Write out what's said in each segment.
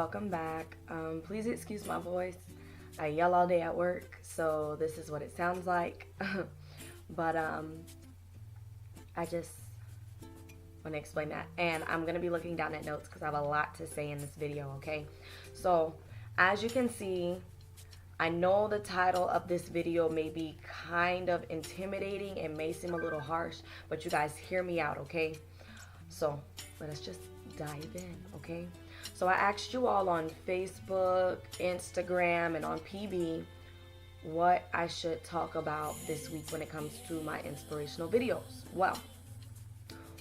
welcome back. Please excuse my voice. I yell all day at work, so this is what it sounds like. But I just want to explain that. And I'm going to be looking down at notes because I have a lot to say in this video, okay? So, as you can see, I know the title of this video may be kind of intimidating and may seem a little harsh, but you guys hear me out, okay? So, let us just dive in, okay? So I asked you all on Facebook, Instagram, and on PB what I should talk about this week when it comes to my inspirational videos. Well,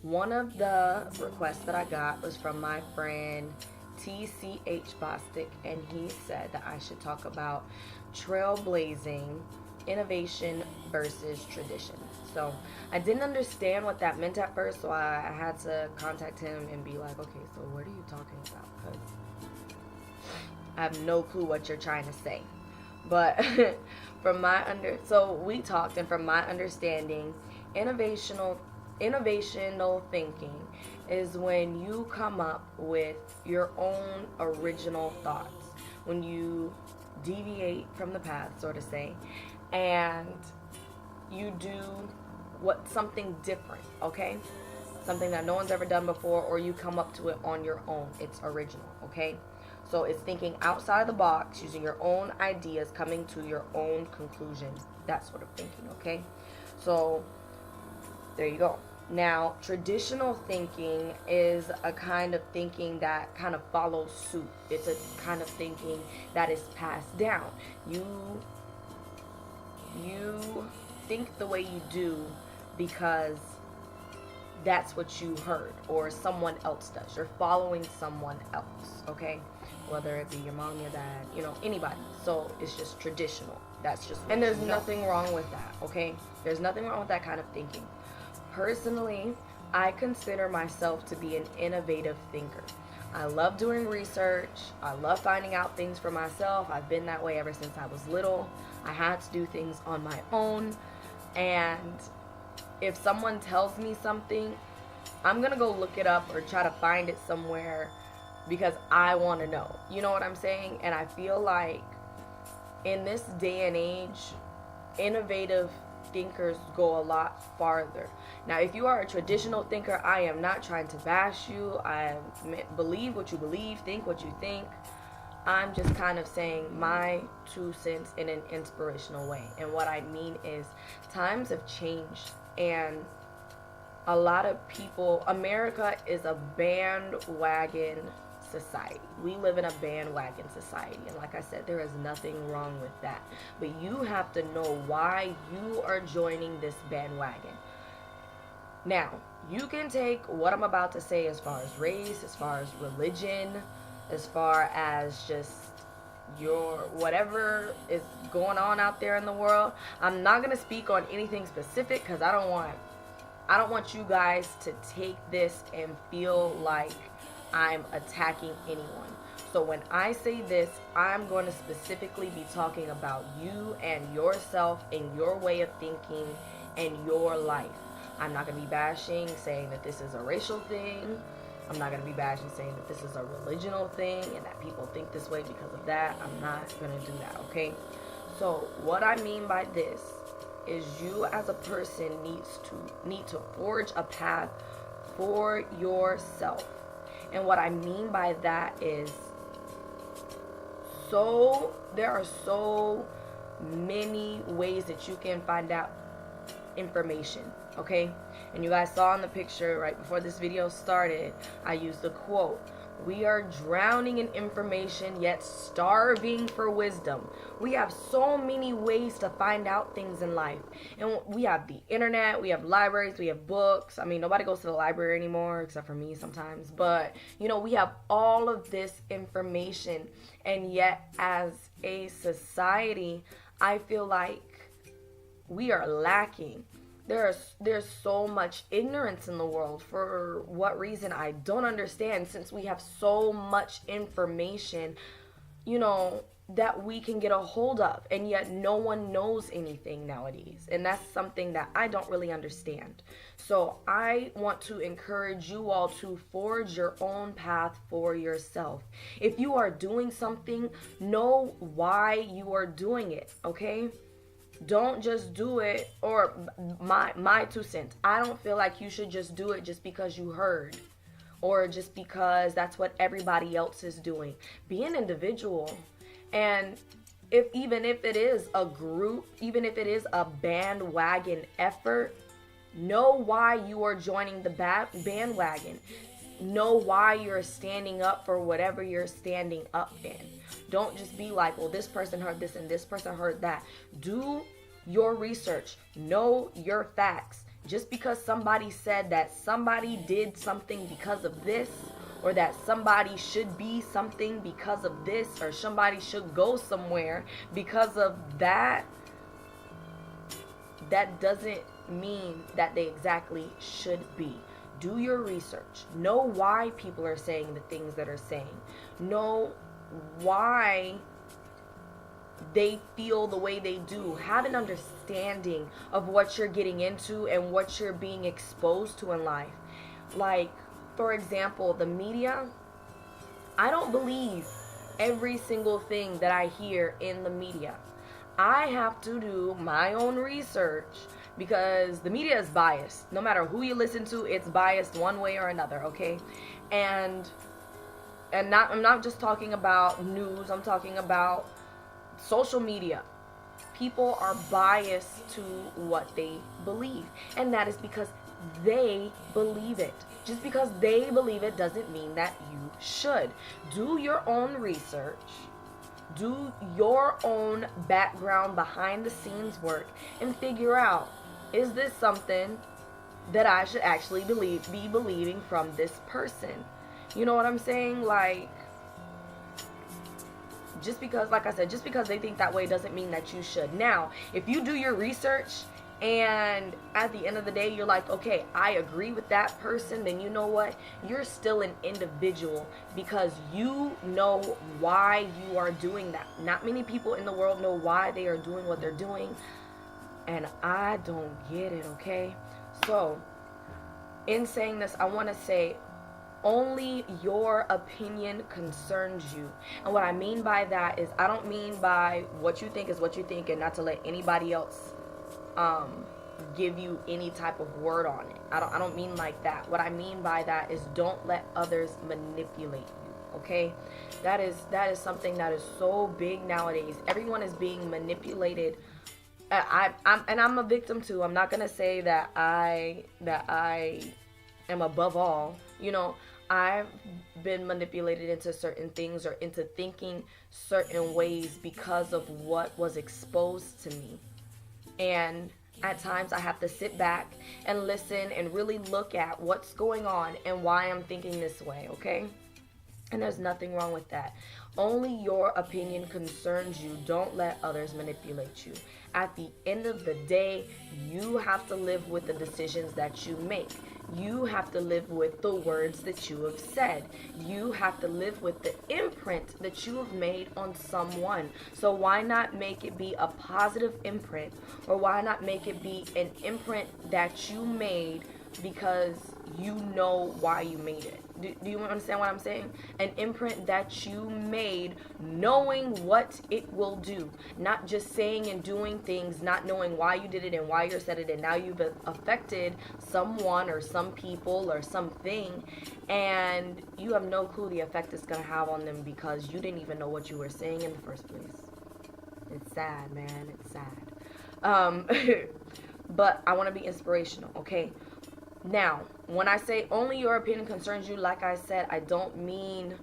one of the requests that I got was from my friend TCH Bostic, and he said that I should talk about trailblazing, innovation versus tradition. So I didn't understand what that meant at first, so I had to contact him and be like, okay, so what are you talking about? Because I have no clue what you're trying to say. But so we talked, and from my understanding, innovational thinking is when you come up with your own original thoughts, when you deviate from the path, so to say, and you do something different, okay? Something that no one's ever done before, or you come up to it on your own. It's original, okay? So it's thinking outside of the box, using your own ideas, coming to your own conclusion, that sort of thinking, okay? So there you go. Now, traditional thinking is a kind of thinking that kind of follows suit. It's a kind of thinking that is passed down. You think the way you do because that's what you heard, or someone else does. You're following someone else, okay? Whether it be your mom, your dad, anybody. So it's just traditional. That's just, and there's nothing wrong with that, okay? There's nothing wrong with that kind of thinking. Personally, I consider myself to be an innovative thinker. I love doing research. I love finding out things for myself. I've been that way ever since I was little. I had to do things on my own. And if someone tells me something, I'm going to go look it up or try to find it somewhere because I want to know. You know what I'm saying? And I feel like in this day and age, innovative thinkers go a lot farther. Now, if you are a traditional thinker, I am not trying to bash you. I believe what you believe, think what you think. I'm just kind of saying my 2 cents in an inspirational way. And what I mean is times have changed, and a lot of people, America is a bandwagon society. We live in a bandwagon society, and like I said, there is nothing wrong with that. But you have to know why you are joining this bandwagon. Now, you can take what I'm about to say as far as race, as far as religion, as far as just your whatever is going on out there in the world. I'm not going to speak on anything specific because I don't want you guys to take this and feel like I'm attacking anyone. So when I say this, I'm going to specifically be talking about you and yourself and your way of thinking and your life. I'm not going to be bashing, saying that this is a racial thing. I'm not going to be bashing, saying that this is a religional thing and that people think this way because of that. I'm not going to do that, okay? So what I mean by this is you as a person need to forge a path for yourself. And what I mean by that is there are so many ways that you can find out information, okay? And you guys saw in the picture right before this video started, I used the quote, "We are drowning in information yet starving for wisdom." We have so many ways to find out things in life. And we have the internet, we have libraries, we have books. I mean, nobody goes to the library anymore except for me sometimes. But, we have all of this information. And yet, as a society, I feel like we are lacking. There's so much ignorance in the world. For what reason, I don't understand. Since we have so much information, that we can get a hold of, and yet no one knows anything nowadays. And that's something that I don't really understand. So I want to encourage you all to forge your own path for yourself. If you are doing something, know why you are doing it, okay? Don't just do it, or my 2 cents. I don't feel like you should just do it just because you heard, or just because that's what everybody else is doing. Be an individual. And even if it is a group, even if it is a bandwagon effort, know why you are joining the bandwagon. Know why you're standing up for whatever you're standing up in. Don't just be like, well, this person heard this and this person heard that. Do your research. Know your facts. Just because somebody said that somebody did something because of this, or that somebody should be something because of this, or somebody should go somewhere because of that, that doesn't mean that they exactly should be. Do your research. Know why people are saying the things that are saying. Know why they feel the way they do. Have an understanding of what you're getting into and what you're being exposed to in life. Like, for example, the media. I don't believe every single thing that I hear in the media. I have to do my own research because the media is biased. No matter who you listen to, it's biased one way or another, okay? And I'm not just talking about news, I'm talking about social media. People are biased to what they believe, and that is because they believe it. Just because they believe it doesn't mean that you should. Do your own research. Do your own background, behind the scenes work, and figure out, is this something that I should actually be believing from this person? You know what I'm saying? Like, just because, like I said, just because they think that way doesn't mean that you should. Now, if you do your research and at the end of the day you're like, okay, I agree with that person, then you know what? You're still an individual because you know why you are doing that. Not many people in the world know why they are doing what they're doing, and I don't get it, okay? So, in saying this, I want to say, only your opinion concerns you. And what I mean by that is, I don't mean by what you think is what you think and not to let anybody else give you any type of word on it. I don't mean like that. What I mean by that is, don't let others manipulate you, okay? That is something that is so big nowadays. Everyone is being manipulated. I'm a victim too. I'm not gonna say that I am above all. You know, I've been manipulated into certain things or into thinking certain ways because of what was exposed to me. And at times I have to sit back and listen and really look at what's going on and why I'm thinking this way, okay? And there's nothing wrong with that. Only your opinion concerns you. Don't let others manipulate you. At the end of the day, you have to live with the decisions that you make. You have to live with the words that you have said. You have to live with the imprint that you have made on someone. So why not make it be a positive imprint? Or why not make it be an imprint that you made because you know why you made it? Do you understand what I'm saying? An imprint that you made knowing what it will do. Not just saying and doing things, not knowing why you did it and why you said it, and now you've affected someone or some people or something, and you have no clue the effect it's going to have on them because you didn't even know what you were saying in the first place. It's sad, man. It's sad. But I want to be inspirational, okay? Now, when I say only your opinion concerns you, like I said, I don't mean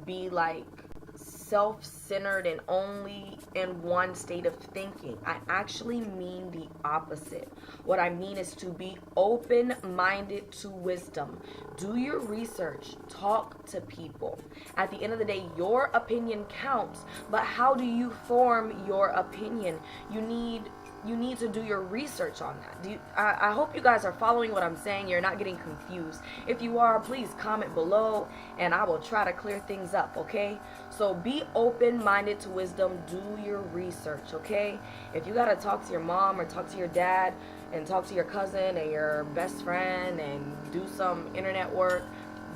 be like self-centered and only in one state of thinking. I actually mean the opposite. What I mean is to be open-minded to wisdom. Do your research. Talk to people. At the end of the day, your opinion counts, but how do you form your opinion? You need you need to do your research on that. I hope you guys are following what I'm saying. You're not getting confused. If you are, please comment below and I will try to clear things up, okay? So be open-minded to wisdom. Do your research, okay? If you gotta talk to your mom or talk to your dad and talk to your cousin and your best friend and do some internet work,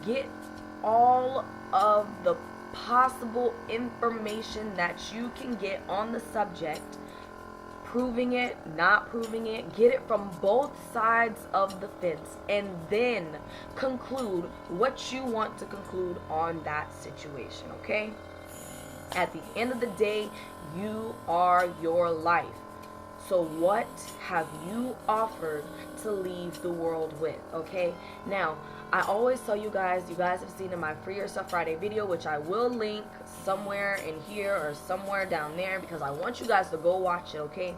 get all of the possible information that you can get on the subject, proving it, not proving it. Get it from both sides of the fence and then conclude what you want to conclude on that situation, okay? At the end of the day, you are your life. So what have you offered to leave the world with, okay? Now, I always tell you guys have seen in my Free Yourself Friday video, which I will link somewhere in here or somewhere down there because I want you guys to go watch it, okay?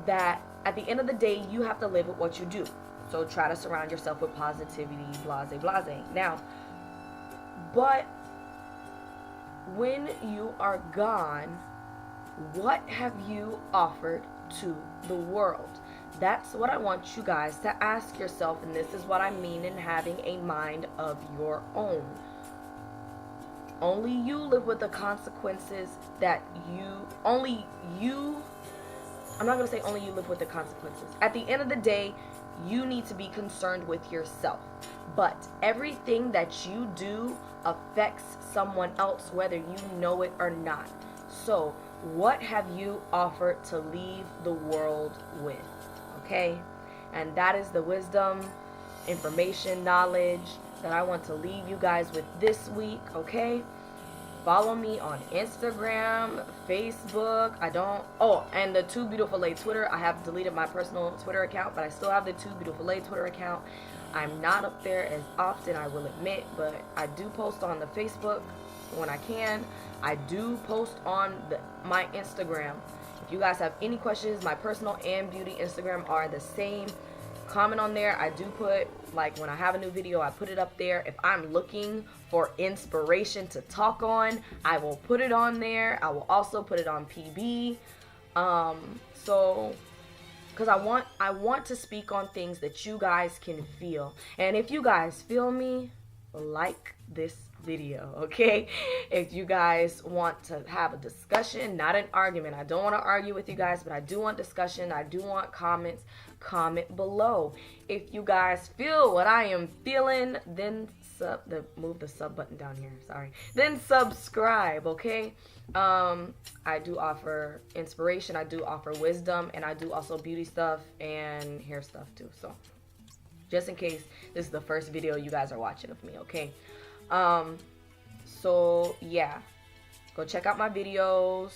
That at the end of the day, you have to live with what you do. So try to surround yourself with positivity, blase, blase. Now, but when you are gone, what have you offered to the world? That's what I want you guys to ask yourself, and this is what I mean in having a mind of your own. Only you live with the consequences that I'm not going to say only you live with the consequences. At the end of the day, you need to be concerned with yourself. But everything that you do affects someone else, whether you know it or not. So, what have you offered to leave the world with? Okay? And that is the wisdom, information, knowledge that I want to leave you guys with this week, okay? Follow me on Instagram, Facebook. And the Too Beautiful Lay Twitter. I have deleted my personal Twitter account, but I still have the Too Beautiful Lay Twitter account. I'm not up there as often, I will admit, but I do post on the Facebook when I can. I do post on my Instagram. If you guys have any questions, my personal and beauty Instagram are the same. Comment on there. I do put, like, when I have a new video, I put it up there. If I'm looking for inspiration to talk on, I will put it on there. I will also put it on PB. Because I want to speak on things that you guys can feel. And if you guys feel me, like this video, okay? If you guys want to have a discussion, not an argument. I don't want to argue with you guys, but I do want discussion. I do want comments. Comment below. If you guys feel what I am feeling, then move the sub button down here, sorry. Then subscribe, okay? I do offer inspiration, I do offer wisdom, and I do also beauty stuff and hair stuff too. So just in case this is the first video you guys are watching of me, okay? So yeah, go check out my videos,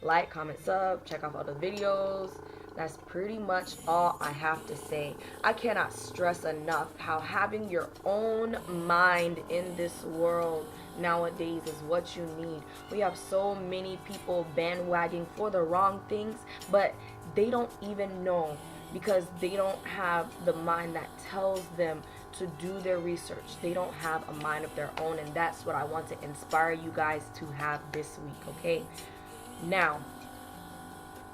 like, comment, sub, check out other videos. That's pretty much all I have to say. I cannot stress enough how having your own mind in this world nowadays is what you need. We have so many people bandwagoning for the wrong things, but they don't even know because they don't have the mind that tells them to do their research. They don't have a mind of their own, and that's what I want to inspire you guys to have this week, okay? Now,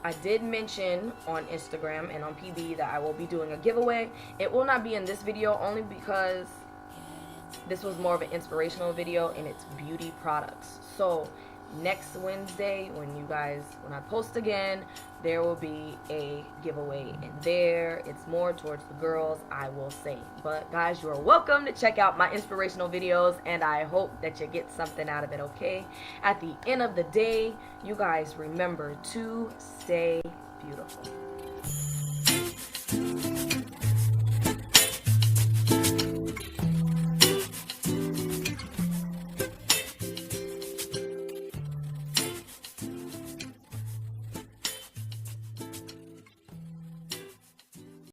I did mention on Instagram and on PB that I will be doing a giveaway. It will not be in this video only because this was more of an inspirational video and it's beauty products. So next Wednesday when I post again, there will be a giveaway in there. It's more towards the girls, I will say. But guys, you are welcome to check out my inspirational videos and I hope that you get something out of it, okay? At the end of the day, you guys remember to stay beautiful.